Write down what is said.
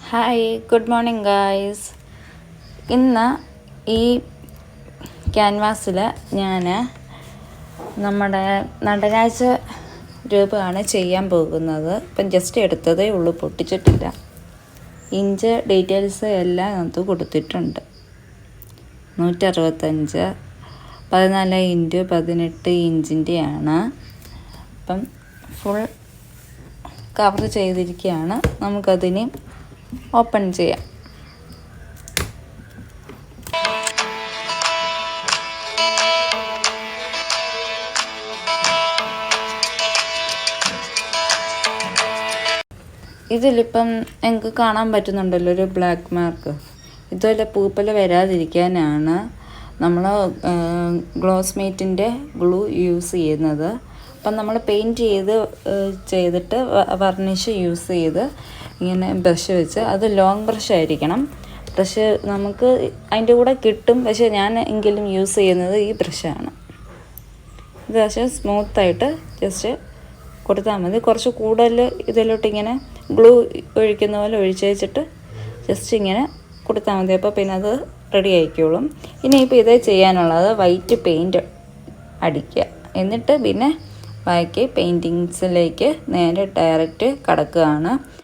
Hi, good morning guys. ഇന്ന് ഈ ക്യാൻവാസിൽ ഞാൻ നമ്മുടെ നടരാജ രൂപമാണ് ചെയ്യാൻ പോകുന്നത്. ഇപ്പം ജസ്റ്റ് എടുത്തതേ ഉള്ളൂ, പൊട്ടിച്ചിട്ടില്ല. ഇഞ്ച് ഡീറ്റെയിൽസ് എല്ലാം അത് കൊടുത്തിട്ടുണ്ട്. 165 14x18 ഇഞ്ചിൻ്റെയാണ്. അപ്പം ഫുൾ കവർ ചെയ്തിരിക്കുകയാണ്. നമുക്കതിന് ഓപ്പൺ ചെയ്യാം. ഇതിലിപ്പം നിങ്ങൾക്ക് കാണാൻ പറ്റുന്നുണ്ടല്ലോ ഒരു ബ്ലാക്ക് മാർക്ക്. ഇതുപോലെ പൂപ്പൽ വരാതിരിക്കാനാണ് നമ്മൾ ഗ്ലോസ് മേറ്റിൻ്റെ ഗ്ലൂ യൂസ് ചെയ്യുന്നത്. അപ്പം നമ്മൾ പെയിൻറ്റ് ചെയ്തിട്ട് വർണിഷ് യൂസ് ചെയ്ത് ഇങ്ങനെ ബ്രഷ് വെച്ച്, അത് ലോങ് ബ്രഷ് ആയിരിക്കണം. ബ്രഷ് നമുക്ക് അതിൻ്റെ കൂടെ കിട്ടും, പക്ഷേ ഞാൻ എങ്കിലും യൂസ് ചെയ്യുന്നത് ഈ ബ്രഷാണ്. ഇത് പക്ഷേ സ്മൂത്തായിട്ട് ജസ്റ്റ് കൊടുത്താൽ മതി. കുറച്ച് കൂടുതൽ ഇതിലോട്ടിങ്ങനെ ഗ്ലൂ ഒഴിക്കുന്ന പോലെ ഒഴിച്ച് വെച്ചിട്ട് ജസ്റ്റ് ഇങ്ങനെ കൊടുത്താൽ മതി. അപ്പോൾ പിന്നെ അത് റെഡി ആയിക്കോളും. ഇനിയിപ്പോൾ ഇതേ ചെയ്യാനുള്ളത് വൈറ്റ് പെയിൻറ്റ് അടിക്കുക. എന്നിട്ട് പിന്നെ ബാക്കി പെയിൻറ്റിങ്സിലേക്ക് നേരെ ഡയറക്റ്റ് കടക്കുകയാണ്.